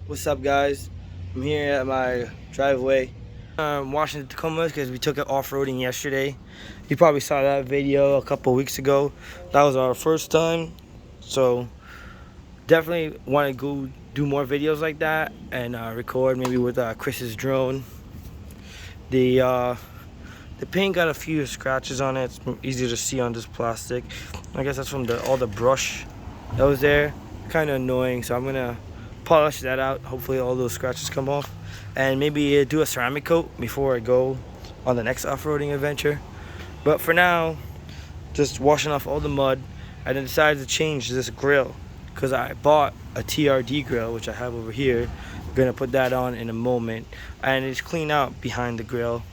What's up, guys? I'm here at my driveway. I'm washing the Tacoma because we took it off-roading yesterday. You probably saw that video a couple weeks ago. That was our first time, so definitely want to go do more videos like that and record maybe with Chris's drone. The paint got a few scratches on it. It's easy to see on this plastic. I guess that's from all the brush that was there. Kind of annoying, so I'm gonna polish that out. Hopefully all those scratches come off, and maybe do a ceramic coat before I go on the next off-roading adventure. But for now, just washing off all the mud. I then decided to change this grill because I bought a TRD grill, which I have over here. I'm gonna put that on in a moment, and it's clean out behind the grill.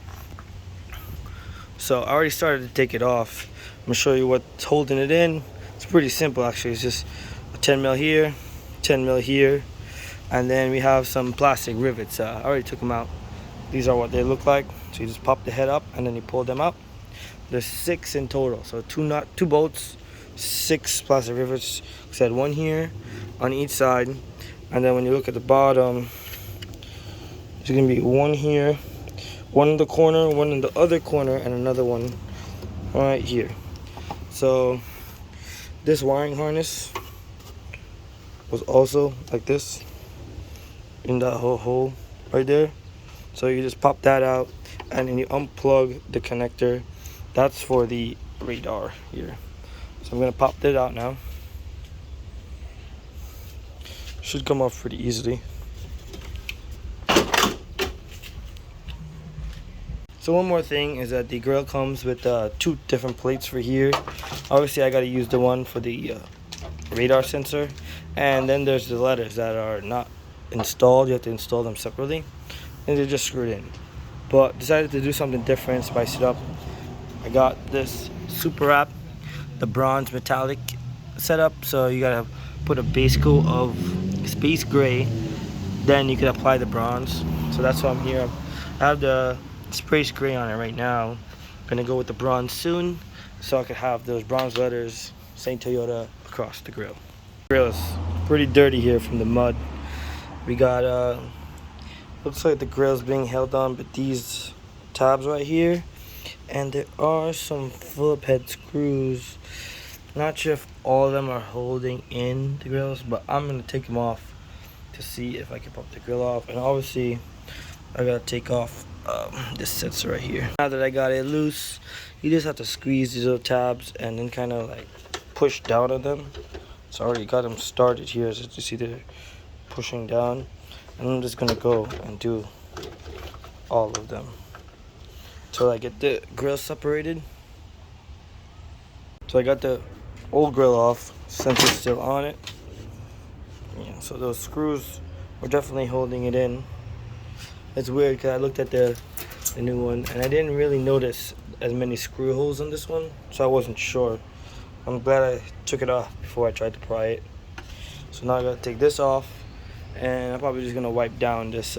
So I already started to take it off. I'm gonna show you what's holding it in. It's pretty simple actually. It's just a 10 mil here, 10 mil here, and then we have some plastic rivets. I already took them out. These are what they look like. So you just pop the head up and then you pull them up. There's 6 in total. So two bolts, 6 plastic rivets. I said 1 here on each side, and then when you look at the bottom, there's gonna be 1 here, 1 in the corner, 1 in the other corner, and another one right here. So this wiring harness was also like this in that whole hole right there. So you just pop that out and then you unplug the connector. That's for the radar here. So I'm gonna pop that out now. Should come off pretty easily. So one more thing is that the grill comes with 2 different plates for here. Obviously I gotta use the one for the radar sensor, and then there's the letters that are not installed. You have to install them separately, and they're just screwed in. But decided to do something different, spice it up. I got this super wrap, the bronze metallic setup. So you gotta put a base coat of space gray, then you can apply the bronze. So that's why I'm here. I have the space gray on it right now. I'm gonna go with the bronze soon, so I could have those bronze letters saying Toyota across the grill. The grill is pretty dirty here from the mud. We got looks like the grill's being held on with these tabs right here, and there are some Phillip head screws. Not sure if all of them are holding in the grills, but I'm gonna take them off to see if I can pop the grill off. And obviously I gotta take off this sensor right here. Now that I got it loose, you just have to squeeze these little tabs and then kind of like push down on them. So I already got them started here, as you see they're pushing down, and I'm just gonna go and do all of them until I get the grill separated. So I got the old grill off, sensor still on it. Yeah, so those screws were definitely holding it in. It's weird because I looked at the new one and I didn't really notice as many screw holes on this one, so I wasn't sure. I'm glad I took it off before I tried to pry it. So now I gotta take this off, and I'm probably just gonna wipe down this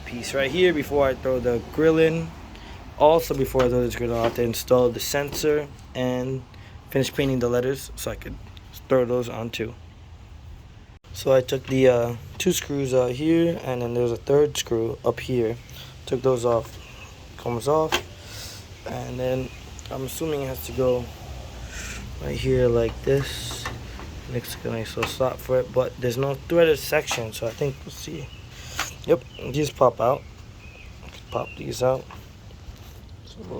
piece right here before I throw the grill in. Also, before I throw this grill, I have to install the sensor and finish painting the letters so I could throw those on too. So I took the 2 screws out here, and then there's a 3rd screw up here. Took those off, comes off, and then I'm assuming it has to go right here like this. Next to a nice little slot for it, but there's no threaded section, so I think we'll see. Yep, these pop out. Pop these out. So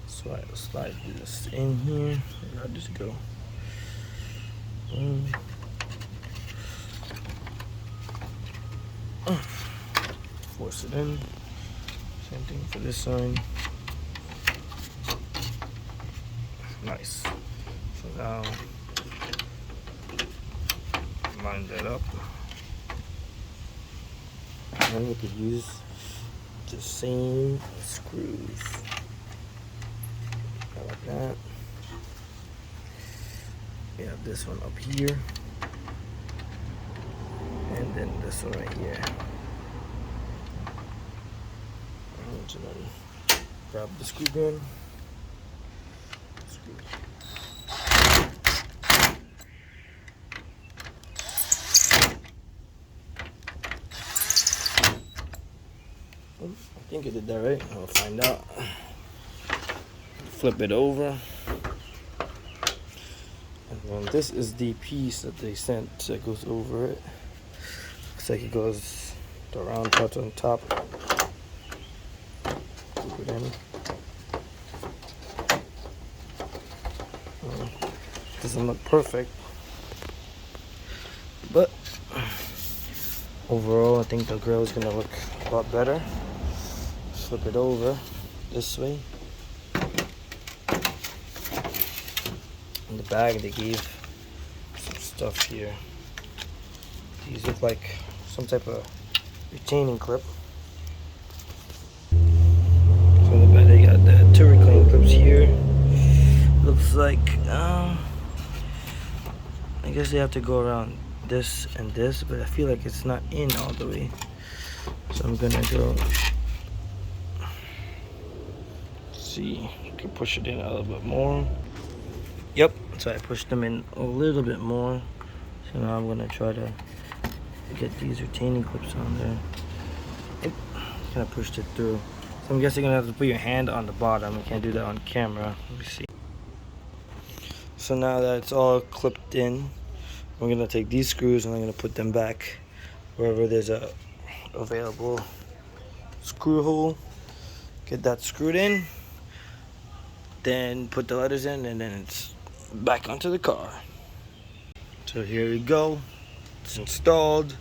so I slide this in here. Where'd this go? Force it in. Same thing for this side. Nice. So now line that up. And then we could use the same screws. Like that. We have this one up here, and then this one right here. And then grab the screw gun. think I did that right. I'll find out. Flip it over. And then this is the piece that they sent that goes over it. Looks like it goes the round part on top. Put it in. Doesn't look perfect, but overall I think the grill is gonna look a lot better. Flip it over this way. In the bag they gave some stuff here. These look like some type of retaining clip. So in the back they got the two reclaining clips here. Looks like I guess they have to go around this and this, but I feel like it's not in all the way. So I'm gonna go see. I can push it in a little bit more. Yep, so I pushed them in a little bit more. So now I'm gonna try to get these retaining clips on there. Yep, kind of pushed it through. So I'm guessing you're gonna have to put your hand on the bottom. You can't do that on camera. Let me see. So now that it's all clipped in, I'm gonna take these screws and I'm gonna put them back wherever there's a available screw hole. Get that screwed in, then put the letters in, and then it's back onto the car. So here we go. It's installed.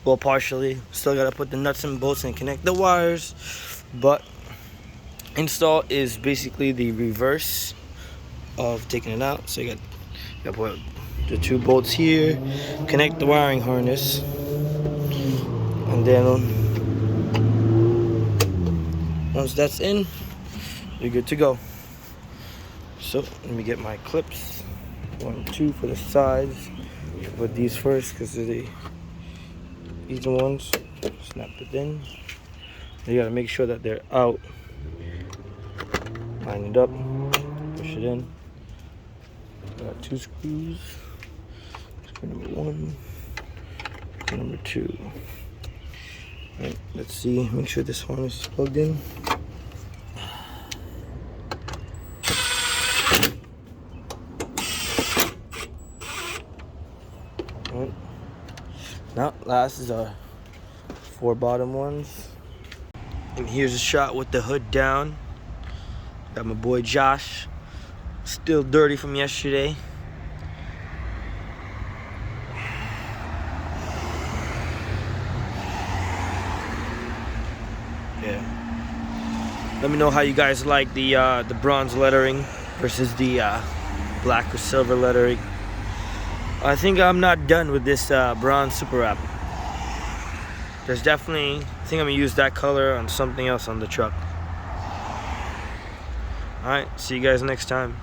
Well, partially. Still gotta put the nuts and bolts and connect the wires, but install is basically the reverse of taking it out. So you got to put the two bolts here, connect the wiring harness, and then once that's in, you're good to go. So let me get my clips, 1, 2 for the sides. Put these first because they're the easy ones. Snap it in. You gotta make sure that they're out. Line it up, push it in. Got 2 screws. Screw number 1, screw number 2. Alright, let's see. Make sure this harness is plugged in. Alright. Now, last is our 4 bottom ones. And here's a shot with the hood down. Got my boy Josh. Still dirty from yesterday. Yeah. Let me know how you guys like the bronze lettering versus the black or silver lettering. I think I'm not done with this bronze super wrap. There's definitely, I think I'm gonna use that color on something else on the truck. Alright, see you guys next time.